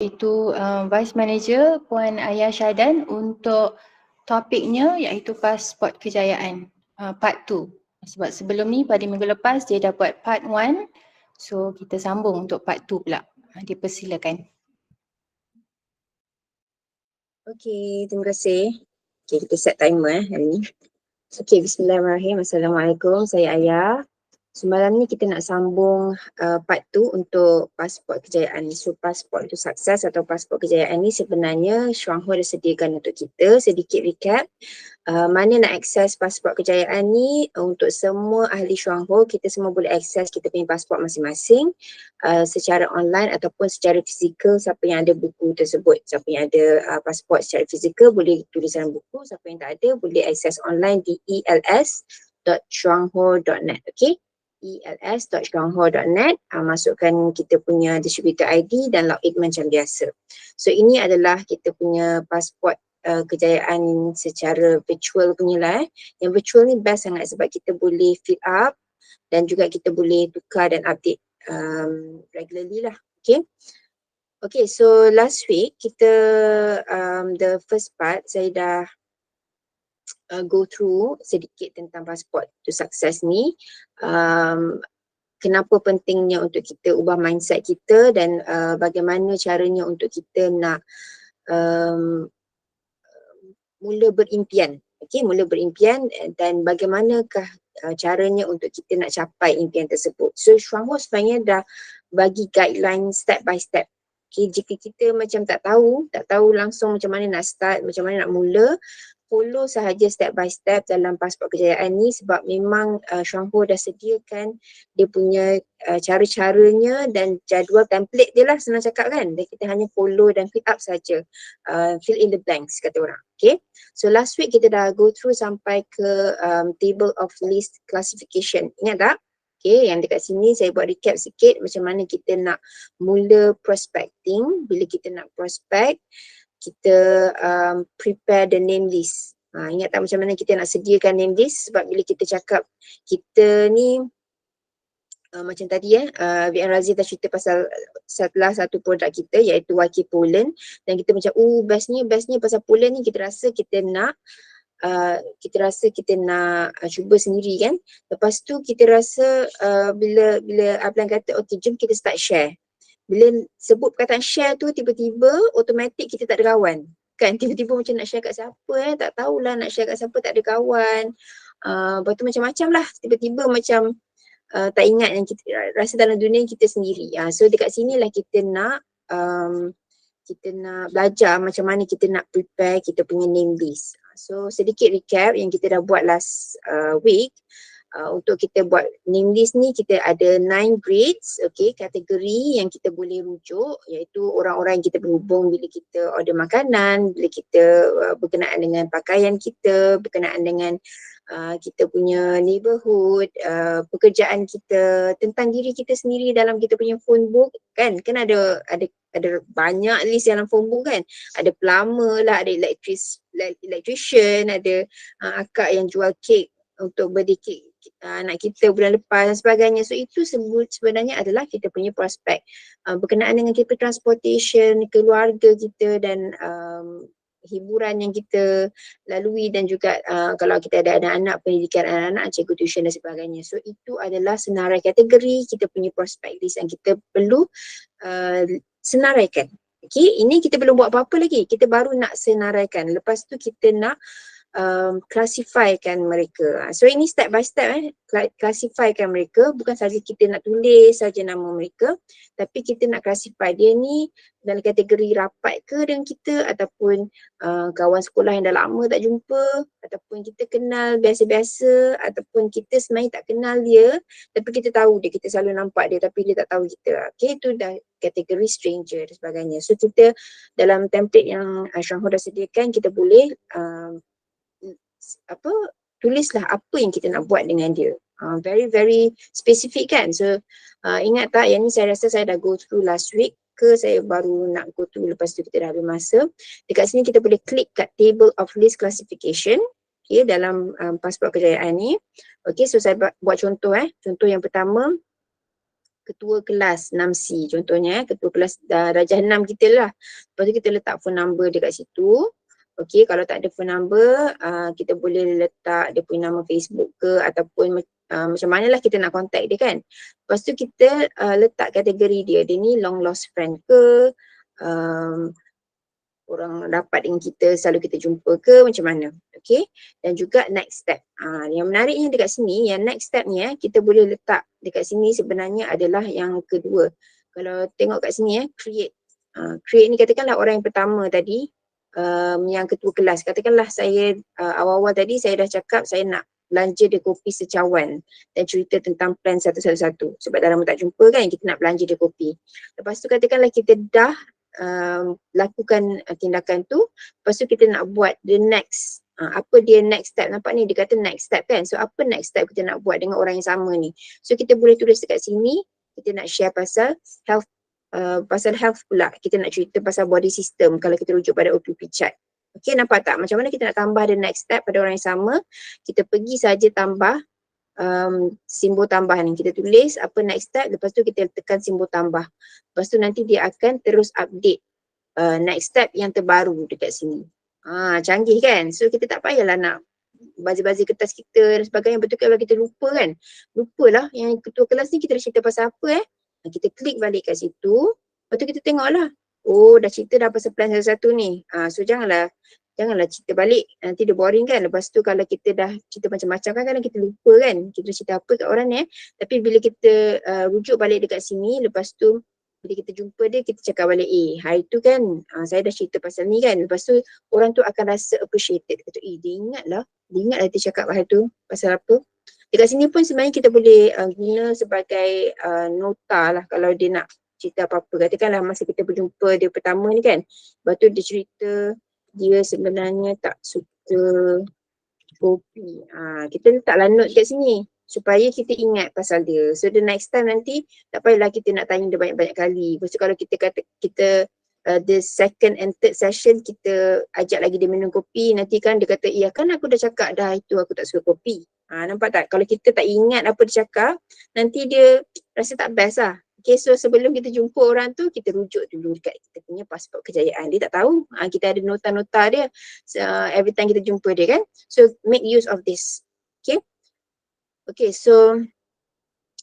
Itu Vice Manager Puan Ayah Syadan untuk topiknya iaitu pasport kejayaan part 2. Sebab sebelum ni pada minggu lepas dia dah buat part 1. So kita sambung untuk part 2 pula. Dipersilakan. Okey, terima kasih. Okey, kita set timer hari ni. Okey, bismillahirrahmanirrahim. Assalamualaikum, saya Ayah. Semalam ni kita nak sambung part 2 untuk pasport kejayaan. So pasport to sukses atau pasport kejayaan ni sebenarnya Syuang Ho dah sediakan untuk kita. Sedikit recap, mana nak akses pasport kejayaan ni untuk semua ahli Syuang Ho, kita semua boleh akses kita punya pasport masing-masing secara online ataupun secara fizikal. Siapa yang ada buku tersebut, siapa yang ada pasport secara fizikal boleh tulis dalam buku, siapa yang tak ada boleh akses online di els.syuangho.net. okey, els.syuangho.net, masukkan kita punya distributor ID dan login macam biasa. So ini adalah kita punya pasport kejayaan secara virtual punya lah. Yang virtual ni best sangat sebab kita boleh fill up dan juga kita boleh tukar dan update regularly lah. Okay. Okay, so last week kita the first part saya dah go through sedikit tentang pasport to success ni. Kenapa pentingnya untuk kita ubah mindset kita dan bagaimana caranya untuk kita nak mula berimpian. Okey, mula berimpian dan bagaimanakah caranya untuk kita nak capai impian tersebut. So Syuang Ho sebenarnya dah bagi guideline step by step. Okay, jika kita macam tak tahu langsung macam mana nak start, macam mana nak mula, follow sahaja step by step dalam pasport kejayaan ni sebab memang Syuang Ho dah sediakan dia punya cara-caranya dan jadual template dia lah, senang cakap kan. Dan kita hanya follow dan fill up saja, fill in the blanks kata orang. Okay, so last week kita dah go through sampai ke table of list classification. Ingat tak? Okay, yang dekat sini saya buat recap sikit macam mana kita nak mula prospecting. Bila kita nak prospect, kita prepare the name list. Ingat tak macam mana kita nak sediakan name list? Sebab bila kita cakap kita ni macam tadi VN Razif dah cerita pasal salah satu produk kita iaitu YK Poland, dan kita macam bestnya pasal Poland ni kita rasa kita nak cuba sendiri kan. Lepas tu kita rasa bila Ablan kata okey jom kita start share. Bila sebut perkataan share tu tiba-tiba automatik kita tak ada kawan. Kan tiba-tiba macam nak share kat siapa tak tahulah nak share kat siapa, tak ada kawan. Lepas tu macam-macam lah, tiba-tiba macam tak ingat yang kita rasa dalam dunia kita sendiri. So dekat sinilah kita nak belajar macam mana kita nak prepare kita punya name list. So sedikit recap yang kita dah buat last week. Untuk kita buat name list ni kita ada 9 grades, okay, kategori yang kita boleh rujuk, iaitu orang-orang yang kita berhubung bila kita order makanan, bila kita berkenaan dengan pakaian kita, berkenaan dengan kita punya neighborhood, pekerjaan kita, tentang diri kita sendiri dalam kita punya phone book kan ada banyak list dalam phone book kan. Ada plumber lah, ada electrician, ada akak yang jual kek untuk birthday cake anak kita bulan lepas dan sebagainya. So itu sebenarnya adalah kita punya prospek berkenaan dengan kita transportation, keluarga kita dan hiburan yang kita lalui, dan juga kalau kita ada anak-anak, pendidikan anak-anak, cikgu tuition dan sebagainya. So itu adalah senarai kategori kita punya prospek list yang kita perlu senaraikan. Okay, ini kita belum buat apa-apa lagi, kita baru nak senaraikan. Lepas tu kita nak classifykan mereka. So ini step by step classifykan mereka, bukan saja kita nak tulis saja nama mereka, tapi kita nak classify dia ni dalam kategori rapat ke dengan kita, ataupun kawan sekolah yang dah lama tak jumpa, ataupun kita kenal biasa-biasa, ataupun kita sebenarnya tak kenal dia tapi kita tahu dia, kita selalu nampak dia tapi dia tak tahu kita. Okay, itu dah kategori stranger dan sebagainya. So kita dalam template yang Syuang Ho dah sediakan, kita boleh tulislah apa yang kita nak buat dengan dia. Very specific kan. So ingat tak yang ni saya rasa saya dah go through last week ke saya baru nak go through lepas tu kita dah ada masa. Dekat sini kita boleh klik kat table of list classification, okay, dalam pasport kejayaan ni. Okay, so saya buat contoh. Contoh yang pertama, ketua kelas 6C contohnya, ketua kelas darjah 6 kita lah. Lepas tu kita letak phone number dekat situ. Okey, kalau tak ada phone number, kita boleh letak dia punya nama Facebook ke ataupun macam manalah kita nak contact dia kan. Lepas tu kita letak kategori dia ni long lost friend ke, orang rapat dengan kita, selalu kita jumpa ke, macam mana. Okay, dan juga next step. Yang menariknya dekat sini, yang next step ni kita boleh letak dekat sini sebenarnya adalah yang kedua. Kalau tengok kat sini create. Create ni katakanlah orang yang pertama tadi, yang ketua kelas. Katakanlah saya awal-awal tadi saya dah cakap saya nak belanja dia kopi secawan dan cerita tentang plan satu-satu. Sebab dah lama tak jumpa kan, kita nak belanja dia kopi. Lepas tu katakanlah kita dah lakukan tindakan tu, lepas tu kita nak buat the next, apa dia next step. Nampak ni dia kata next step kan, so apa next step kita nak buat dengan orang yang sama ni. So kita boleh tulis dekat sini, kita nak share pasal health, pasal health pula, kita nak cerita pasal body system kalau kita rujuk pada OPP chart. Okay, nampak tak macam mana kita nak tambah the next step pada orang yang sama. Kita pergi saja tambah simbol tambah ni, kita tulis apa next step, lepas tu kita tekan simbol tambah. Lepas tu nanti dia akan terus update next step yang terbaru dekat sini. Canggih kan? So kita tak payahlah nak bazir-bazir kertas kita dan sebagainya. Betul kalau kita lupa kan? Lupalah yang ketua kelas ni kita dah cerita pasal apa kita klik balik kat situ. Lepas tu kita tengoklah, oh dah cerita dah pasal plan satu-satu ni. So janganlah cerita balik, nanti dia boring kan. Lepas tu kalau kita dah cerita macam-macam kan kadang kita lupa kan kita cerita apa kat orang ni. Tapi bila kita rujuk balik dekat sini, lepas tu bila kita jumpa dia, kita cakap balik, hari tu kan saya dah cerita pasal ni kan. Lepas tu orang tu akan rasa appreciated. Kata, dia ingat lah dia cakap hari tu pasal apa. Dekat sini pun sebenarnya kita boleh guna sebagai nota lah kalau dia nak cerita apa-apa. Katakanlah masa kita berjumpa dia pertama ni kan, lepas tu dia cerita dia sebenarnya tak suka kopi. Kita letaklah note kat sini supaya kita ingat pasal dia. So the next time nanti tak payahlah kita nak tanya dia banyak-banyak kali. Lepas tu kalau kita kata the second and third session kita ajak lagi dia minum kopi, nanti kan dia kata, iya kan aku dah cakap dah itu aku tak suka kopi. Nampak tak? Kalau kita tak ingat apa dia cakap, nanti dia rasa tak best lah. Okay, so sebelum kita jumpa orang tu, kita rujuk dulu dekat kita punya pasport kejayaan. Dia tak tahu, kita ada nota-nota dia every time kita jumpa dia kan. So make use of this. Okay. Okay, so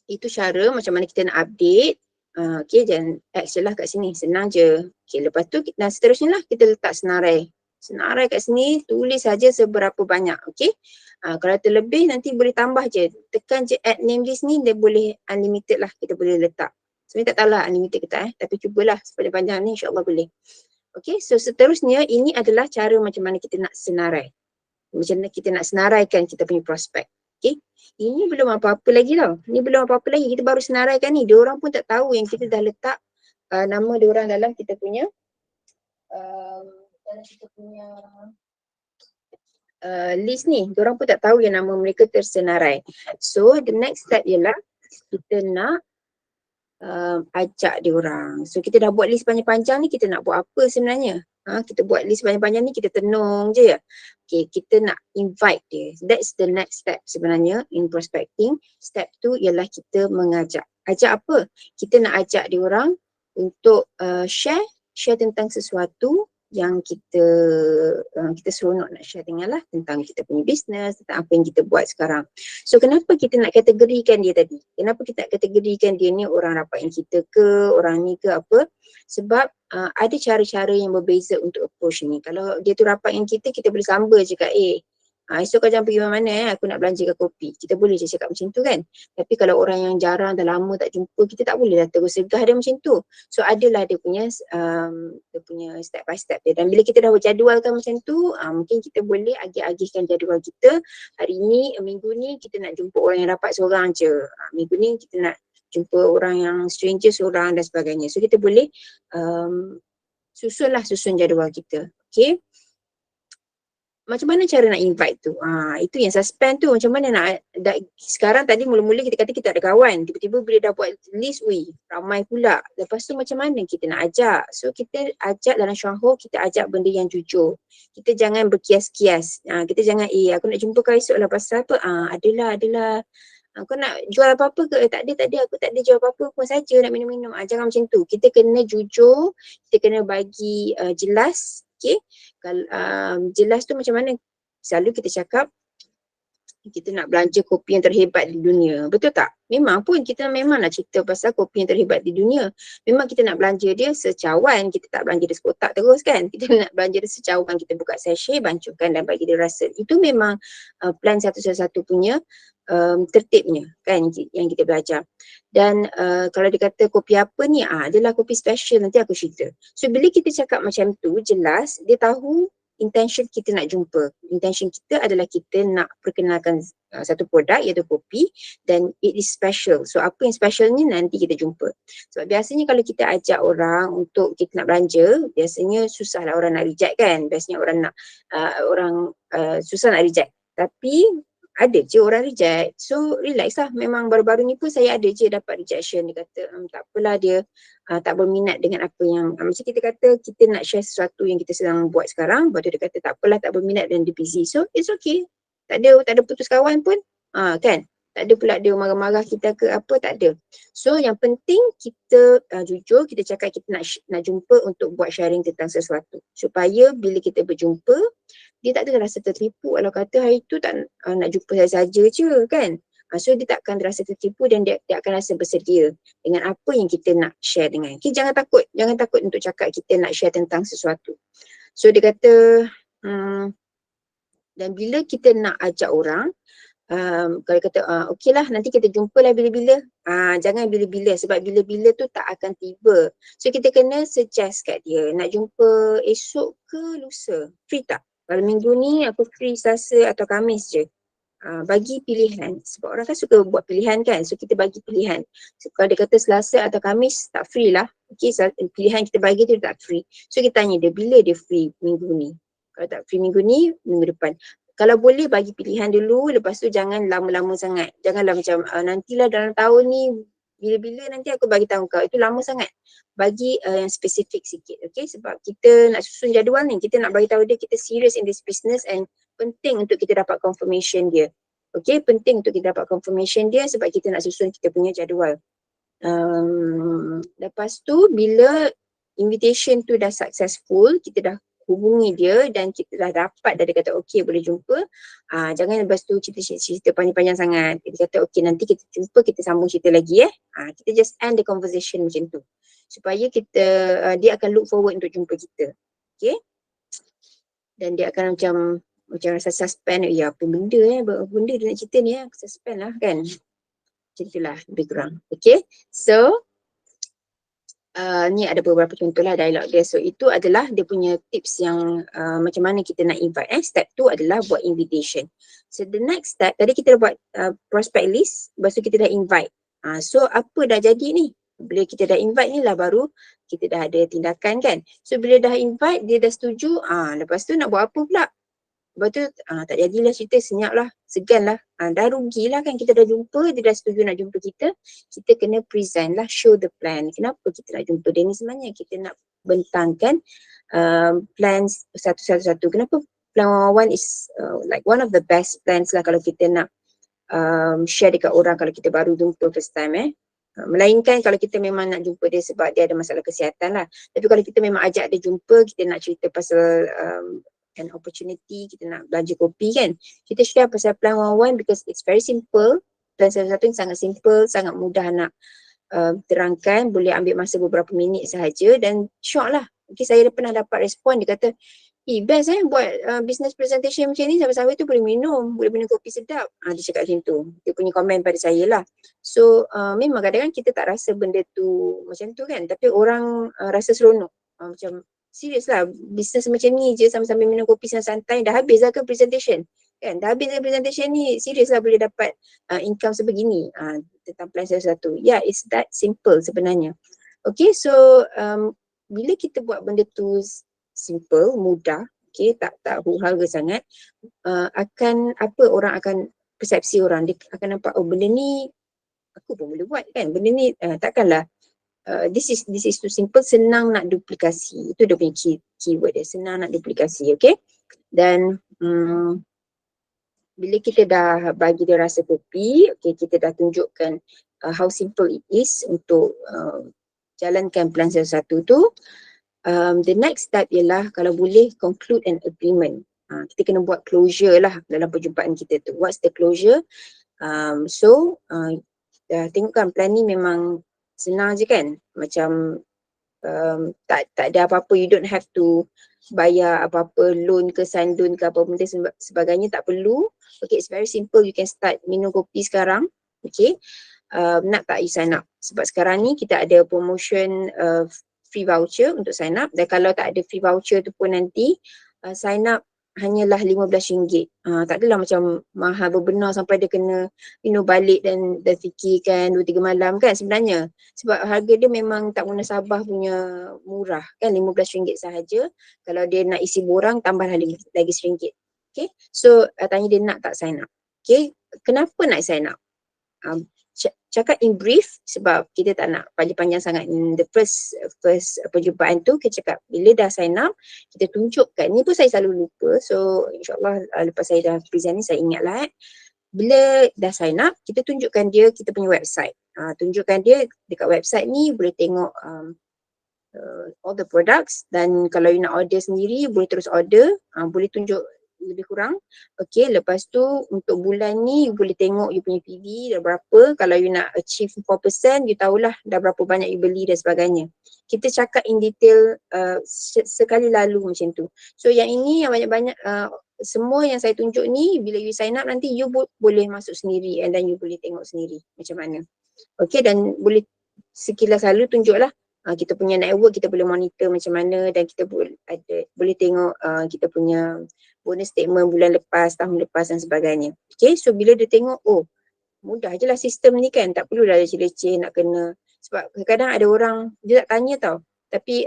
itu cara macam mana kita nak update. Okay, dan add je lah kat sini, senang je. Okay, lepas tu dan seterusnya lah kita letak senarai. Senarai kat sini, tulis saja seberapa banyak. Okay, kalau terlebih nanti boleh tambah je. Tekan je add name list ni, dia boleh unlimited lah, kita boleh letak. Sebenarnya tak tahulah unlimited ke tak tapi cubalah sepanjang-panjang ni insyaAllah boleh. Okay, so seterusnya ini adalah cara macam mana kita nak senarai. Macam mana kita nak senaraikan kita punya prospek. Okay, ini belum apa-apa lagi tau. Ini belum apa-apa lagi, kita baru senaraikan ni. Diorang pun tak tahu yang kita dah letak nama diorang dalam kita punya list ni. Diorang pun tak tahu yang nama mereka tersenarai. So the next step ialah kita nak ajak diorang. So kita dah buat list panjang-panjang ni, kita nak buat apa sebenarnya? Kita buat list panjang-panjang ni, kita tenung je ya. Okay, kita nak invite dia. That's the next step sebenarnya in prospecting. Step 2 ialah kita mengajak. Ajak apa? Kita nak ajak diorang untuk share tentang sesuatu yang kita seronok nak share dengan lah, tentang kita punya bisnes, tentang apa yang kita buat sekarang. So kenapa kita nak kategorikan dia tadi? Kenapa kita nak kategorikan dia ni orang rapat yang kita ke, orang ni ke apa? Sebab ada cara-cara yang berbeza untuk approach ni. Kalau dia tu rapat yang kita boleh samba je kat esok kau jangan pergi mana-mana aku nak belanjakan kopi. Kita boleh je cakap macam tu kan. Tapi kalau orang yang jarang dah lama tak jumpa, kita tak boleh lah terus segah dia macam tu. So adalah dia punya step by step dia. Dan bila kita dah berjadualkan macam tu, mungkin kita boleh agih-agihkan jadual kita. Hari ni, minggu ni kita nak jumpa orang yang rapat seorang je. Minggu ni kita nak jumpa orang yang stranger seorang dan sebagainya. So kita boleh susun jadual kita. Okay. Macam mana cara nak invite tu? Itu yang suspend tu. Macam mana nak, sekarang tadi mula-mula kita kata kita ada kawan. Tiba-tiba bila dah buat list, ramai pula. Lepas tu macam mana kita nak ajak? So kita ajak dalam syahur, kita ajak benda yang jujur. Kita jangan berkias-kias. Kita jangan, aku nak jumpa kau esok lah pasal apa? Adalah Kau nak jual apa-apa ke? Tak ada, aku tak ada jual apa-apa pun saja nak minum-minum. Jangan macam tu. Kita kena jujur, kita kena bagi jelas, okay? Kalau jelas tu macam mana? Selalu kita cakap kita nak belanja kopi yang terhebat di dunia. Betul tak? Memang pun kita memang nak cerita pasal kopi yang terhebat di dunia. Memang kita nak belanja dia secawan, kita tak belanja dia sekotak terus kan. Kita nak belanja dia secawan, kita buka sachet, bancuhkan dan bagi dia rasa. Itu memang plan satu-satu punya tertibnya kan yang kita belajar. Dan kalau dia kata kopi apa ni, adalah kopi special, nanti aku cerita. So bila kita cakap macam tu, jelas dia tahu intention kita nak jumpa. Intention kita adalah kita nak perkenalkan satu produk iaitu kopi dan it is special. So apa yang special ni nanti kita jumpa. Sebab biasanya kalau kita ajak orang untuk kita nak belanja, biasanya susahlah orang nak reject kan. Biasanya orang nak susah nak reject. Tapi ada je orang reject. So relax lah. Memang baru-baru ni pun saya ada je dapat rejection. Dia kata tak apalah, dia tak berminat dengan apa yang macam kita kata kita nak share sesuatu yang kita sedang buat sekarang. Lepas tu dia kata tak apalah, tak berminat dan dia busy. So it's okay. Tak ada putus kawan pun. Kan? Tak ada pula dia marah-marah kita ke apa, tak ada. So yang penting kita jujur, kita cakap kita nak jumpa untuk buat sharing tentang sesuatu. Supaya bila kita berjumpa, dia tak ada rasa tertipu kalau kata hari tu tak nak jumpa saya saja je kan. So dia tak akan rasa tertipu dan dia akan rasa bersedia dengan apa yang kita nak share dengan. Okay, jangan takut untuk cakap kita nak share tentang sesuatu. So dia kata dan bila kita nak ajak orang, kalau kata okey lah nanti kita jumpa lah bila-bila, jangan bila-bila sebab bila-bila tu tak akan tiba. So kita kena suggest kat dia, nak jumpa esok ke lusa, free tak? Kalau minggu ni aku free Selasa atau Khamis je. Bagi pilihan sebab orang kan suka buat pilihan kan, so kita bagi pilihan. So, kalau dia kata Selasa atau Khamis tak free lah, okay, pilihan kita bagi dia tak free. So kita tanya dia bila dia free minggu ni. Kalau tak free minggu ni, minggu depan. Kalau boleh bagi pilihan dulu, lepas tu jangan lama-lama sangat. Janganlah macam nantilah dalam tahun ni bila-bila nanti aku bagi tahu kau, itu lama sangat. Bagi yang spesifik sikit, okay? Sebab kita nak susun jadual ni, kita nak bagi tahu dia kita serious in this business and penting untuk kita dapat confirmation dia. Okay, penting untuk kita dapat confirmation dia sebab kita nak susun kita punya jadual. Lepas tu bila invitation tu dah successful, kita dah hubungi dia dan kita dah dapat, dah dia kata okey boleh jumpa, jangan lepas tu cerita panjang-panjang sangat. Kita kata okey nanti kita jumpa, kita sambung cerita lagi kita just end the conversation macam tu supaya kita dia akan look forward untuk jumpa kita. Okay, dan dia akan macam rasa suspend, ya apa benda benda dia nak cerita ni suspend lah kan. Macam itulah lebih kurang. Okay, so ni ada beberapa contoh lah dialog dia. So itu adalah dia punya tips yang macam mana kita nak invite. Step 2 adalah buat invitation. So the next step, tadi kita dah buat prospect list, lepas tu kita dah invite. So apa dah jadi ni? Bila kita dah invite ni lah baru kita dah ada tindakan kan. So bila dah invite, dia dah setuju, lepas tu nak buat apa pula? Lepas tu tak jadilah cerita, senyap lah, segan lah. Dah rugilah kan, kita dah jumpa, dia dah setuju nak jumpa kita. Kita kena present lah, show the plan. Kenapa kita nak jumpa dia ni sebenarnya? Kita nak bentangkan plan satu-satu. Kenapa plan 111 is like one of the best plans lah kalau kita nak share dekat orang kalau kita baru jumpa first time Melainkan kalau kita memang nak jumpa dia sebab dia ada masalah kesihatan lah. Tapi kalau kita memang ajak dia jumpa, kita nak cerita pasal an opportunity, kita nak belanja kopi kan, kita share pasal plan 111 because it's very simple. Plan satu-satu yang sangat simple, sangat mudah nak terangkan, boleh ambil masa beberapa minit sahaja dan syok lah. Okay, saya pernah dapat respon, dia kata best buat business presentation macam ni, sampai-sampai tu boleh minum kopi sedap. Dia cakap macam tu, dia punya komen pada saya lah. So memang kadang-kadang kita tak rasa benda tu macam tu kan, tapi orang rasa seronok. Macam serius lah, bisnes macam ni je sambil-sambil minum kopi santai, dah habis lah ke presentation kan, dah habis lah presentation ni, serius lah boleh dapat income sebegini tentang plan satu-satu. Yeah, it's that simple sebenarnya. Okay, so bila kita buat benda tu simple, mudah, okay, tak huru-hara sangat, akan orang akan persepsi orang, dia akan nampak benda ni aku pun boleh buat kan, benda ni takkanlah this is too simple, senang nak duplikasi. Itu dia punya keyword dia, senang nak duplikasi. Okay, dan bila kita dah bagi dia rasa kopi, okay, kita dah tunjukkan how simple it is untuk jalankan plan satu-satu tu. The next step ialah kalau boleh conclude an agreement. Kita kena buat closure lah dalam perjumpaan kita tu. What's the closure? Tengok kan plan ni memang senang je kan. Macam tak ada apa-apa, you don't have to bayar apa-apa loan ke sign loan ke apa benda sebagainya, tak perlu. Okay, it's very simple, you can start minum kopi sekarang. Okay, nak tak you sign up? Sebab sekarang ni kita ada promotion free voucher untuk sign up, dan kalau tak ada free voucher tu pun nanti sign up hanyalah RM15. Tak adalah macam mahal berbenar sampai dia kena balik dan fikirkan 2-3 malam kan sebenarnya. Sebab harga dia memang tak munasabah punya murah kan, RM15 sahaja. Kalau dia nak isi borang tambah lagi RM1. Okay, so tanya dia nak tak sign up. Okay, kenapa nak sign up? Cakap in brief sebab kita tak nak panjang-panjang sangat in the first perjumpaan tu. Kita cakap bila dah sign up, kita tunjukkan, ni pun saya selalu lupa, so insyaAllah lepas saya dah present ni saya ingat lah. Bila dah sign up, kita tunjukkan dia kita punya website. Tunjukkan dia dekat website ni boleh tengok all the products, dan kalau you nak order sendiri boleh terus order, boleh tunjuk lebih kurang. Okay, lepas tu untuk bulan ni you boleh tengok you punya PV dah berapa. Kalau you nak achieve 4%, you tahulah dah berapa banyak you beli dan sebagainya. Kita cakap in detail sekali lalu macam tu. So yang ini yang banyak-banyak semua yang saya tunjuk ni, bila you sign up nanti you boleh masuk sendiri and then you boleh tengok sendiri macam mana. Okay, dan boleh sekilas lalu tunjuklah kita punya network, kita boleh monitor macam mana, dan kita boleh tengok kita punya bonus statement bulan lepas, tahun lepas dan sebagainya. Okay, so bila dia tengok, oh mudah je lah sistem ni kan, tak perlulah leceh-leceh nak kena. Sebab kadang-kadang ada orang, dia tak tanya tau, tapi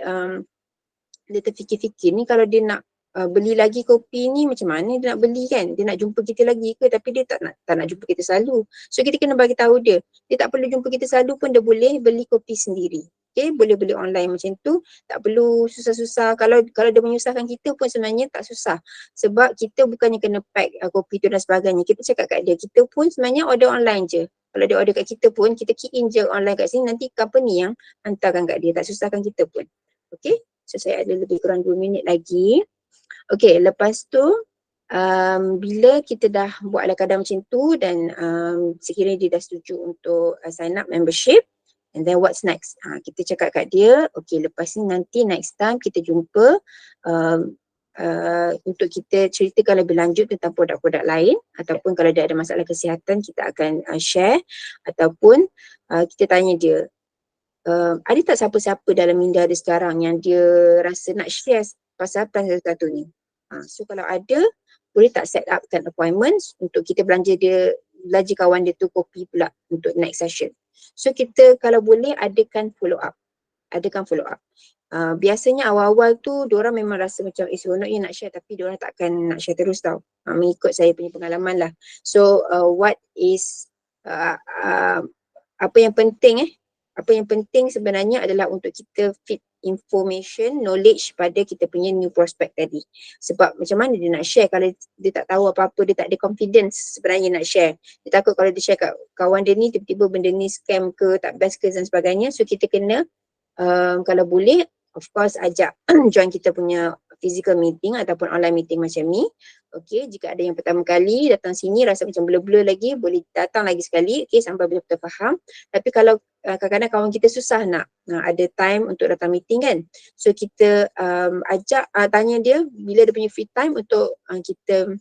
dia terfikir-fikir ni kalau dia nak beli lagi kopi ni macam mana dia nak beli kan, dia nak jumpa kita lagi ke, tapi dia tak nak jumpa kita selalu. So kita kena bagi tahu dia tak perlu jumpa kita selalu pun dia boleh beli kopi sendiri. Okay, boleh beli online macam tu, tak perlu susah-susah. Kalau dia menyusahkan kita pun sebenarnya tak susah, sebab kita bukannya kena pack kopi tu dan sebagainya. Kita cakap kat dia, kita pun sebenarnya order online je. Kalau dia order kat kita pun, kita key in je online kat sini, nanti company yang hantarkan kat dia, tak susahkan kita pun. Okay, so saya ada lebih kurang 2 minit lagi. Okay, lepas tu bila kita dah buat ala kadar macam tu dan sekiranya dia dah setuju untuk sign up membership, and then what's next? Kita cakap kat dia, okay lepas ni nanti next time kita jumpa untuk kita ceritakan lebih lanjut tentang produk-produk lain, ataupun kalau dia ada masalah kesihatan kita akan share, ataupun kita tanya dia, ada tak siapa-siapa dalam minda dia sekarang yang dia rasa nak share pasal plan satu ni? So kalau ada, boleh tak set upkan appointments untuk kita belanja kawan dia tu kopi pula untuk next session. So kita kalau boleh adakan follow up. Biasanya awal-awal tu diorang memang rasa macam seronoknya nak share, tapi diorang takkan nak share terus tau, mengikut saya punya pengalaman lah. So what is apa yang penting sebenarnya adalah untuk kita feed information, knowledge pada kita punya new prospect tadi. Sebab macam mana dia nak share kalau dia tak tahu apa-apa, dia tak ada confidence sebenarnya nak share. Dia takut kalau dia share kat kawan dia ni, tiba-tiba benda ni scam ke, tak best ke dan sebagainya. So kita kena kalau boleh, of course ajak join kita punya physical meeting ataupun online meeting macam ni. Okay, jika ada yang pertama kali datang sini rasa macam blur-blur lagi, boleh datang lagi sekali, okay, sampai betul-betul faham. Tapi kalau kadang-kadang kawan kita susah nak ada time untuk datang meeting kan, so kita ajak, tanya dia bila dia punya free time untuk kita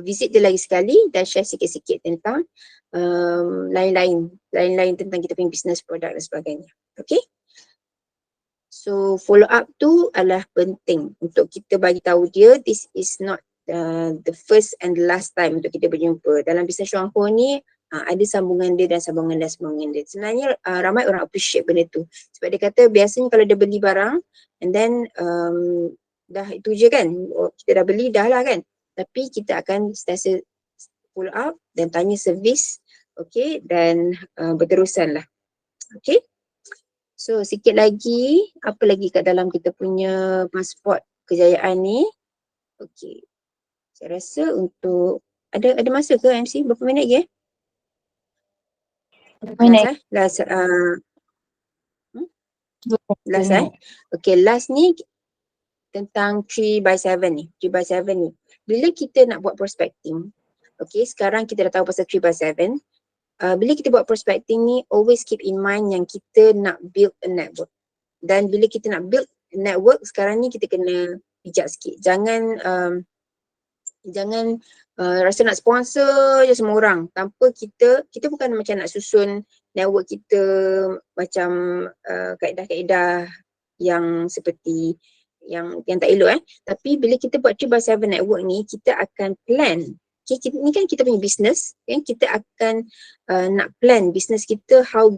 visit dia lagi sekali dan share sikit-sikit tentang lain-lain tentang kita punya business, produk dan sebagainya. Okay, so follow up tu adalah penting untuk kita bagi tahu dia this is not the first and the last time untuk kita berjumpa. Dalam bisnes Shuangho ni ada sambungan dia dan sambungan dia. Sebenarnya ramai orang appreciate benda tu. Sebab dia kata biasanya kalau dia beli barang and then dah itu je kan, kita dah beli dah lah kan. Tapi kita akan sentiasa follow up dan tanya servis, okay, dan berterusan lah. Okay. So sikit lagi, apa lagi kat dalam kita punya pasport kejayaan ni. Okay, saya rasa untuk Ada masa ke MC? Berapa minit lagi? Minit. Last last minit. Okay, last ni tentang 3/7 ni. 3/7 ni. Bila kita nak buat prospecting, okay, sekarang kita dah tahu pasal 3/7. Bila kita buat prospecting ni, always keep in mind yang kita nak build a network. Dan bila kita nak build a network, sekarang ni kita kena bijak sikit. Jangan rasa nak sponsor je semua orang tanpa kita bukan macam nak susun network kita macam kaedah-kaedah yang seperti yang tak elok tapi bila kita buat 3/7 network ni, kita akan plan. Okay, ni kan kita punya business, kan? Kita akan nak plan business kita, how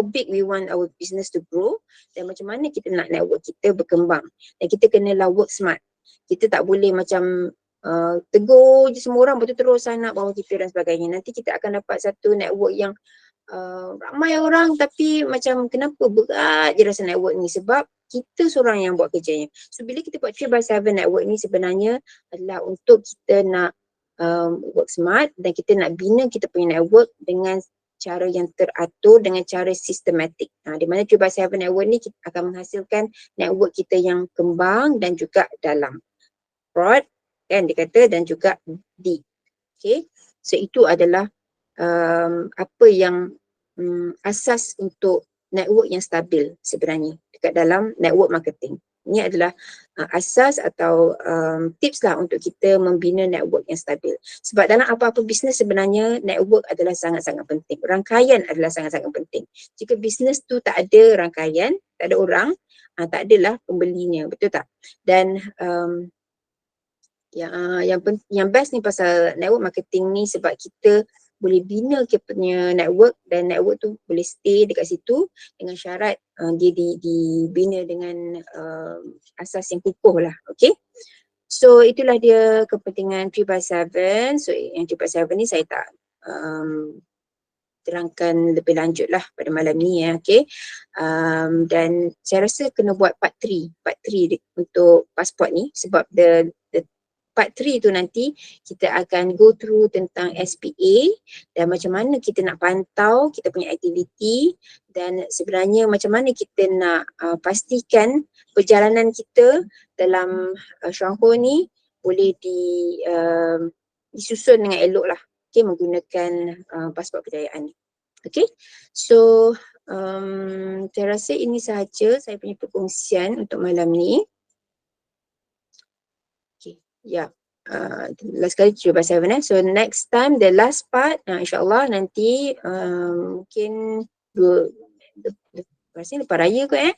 big we want our business to grow, dan macam mana kita nak network kita berkembang. Dan kita kenalah work smart. Kita tak boleh macam tegur je semua orang betul terus sign up bawah kita dan sebagainya. Nanti kita akan dapat satu network yang ramai orang tapi macam kenapa berat je rasa network ni, sebab kita seorang yang buat kerjanya. So bila kita buat 3/7 network ni sebenarnya adalah untuk kita nak work smart dan kita nak bina kita punya network dengan cara yang teratur, dengan cara sistematik. Di mana 3/7 network ni kita akan menghasilkan network kita yang kembang dan juga dalam. Broad, kan dia kata, dan juga deep. Okay, so itu adalah apa yang asas untuk network yang stabil sebenarnya dekat dalam network marketing. Ini adalah asas atau tips lah untuk kita membina network yang stabil. Sebab dalam apa-apa bisnes sebenarnya network adalah sangat-sangat penting. Rangkaian adalah sangat-sangat penting. Jika bisnes tu tak ada rangkaian, tak ada orang, tak adalah pembelinya, betul tak? Dan yang best ni pasal network marketing ni sebab kita boleh bina kita punya network dan network tu boleh stay dekat situ dengan syarat dia dibina dengan asas yang kukuh lah. Okay, so itulah dia kepentingan 3/7. So yang 3/7 ni saya tak terangkan lebih lanjut lah pada malam ni okay. Dan saya rasa kena buat part 3 untuk pasport ni sebab the part 3 tu nanti kita akan go through tentang SPA dan macam mana kita nak pantau kita punya aktiviti dan sebenarnya macam mana kita nak pastikan perjalanan kita dalam Syangho ni boleh disusun dengan elok lah, okay, menggunakan pasport kejayaan ni. Okay, so saya rasa ini sahaja saya punya perkongsian untuk malam ni. Ya, last kali 3/7 So next time the last part, insyaAllah nanti mungkin rasanya lepas raya kot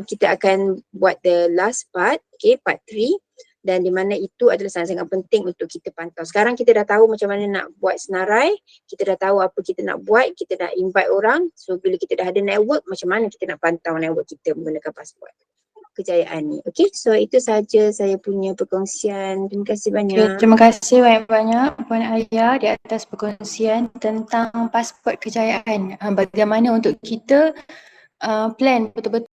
kita akan buat the last part, okay, part 3, dan di mana itu adalah sangat-sangat penting untuk kita pantau. Sekarang kita dah tahu macam mana nak buat senarai, kita dah tahu apa kita nak buat, kita nak invite orang. So bila kita dah ada network, macam mana kita nak pantau network kita menggunakan pasport kejayaan ni. Okay, so itu sahaja saya punya perkongsian. Terima kasih banyak. Okay, terima kasih banyak-banyak Puan Aya di atas perkongsian tentang pasport kejayaan. Bagaimana untuk kita plan betul-betul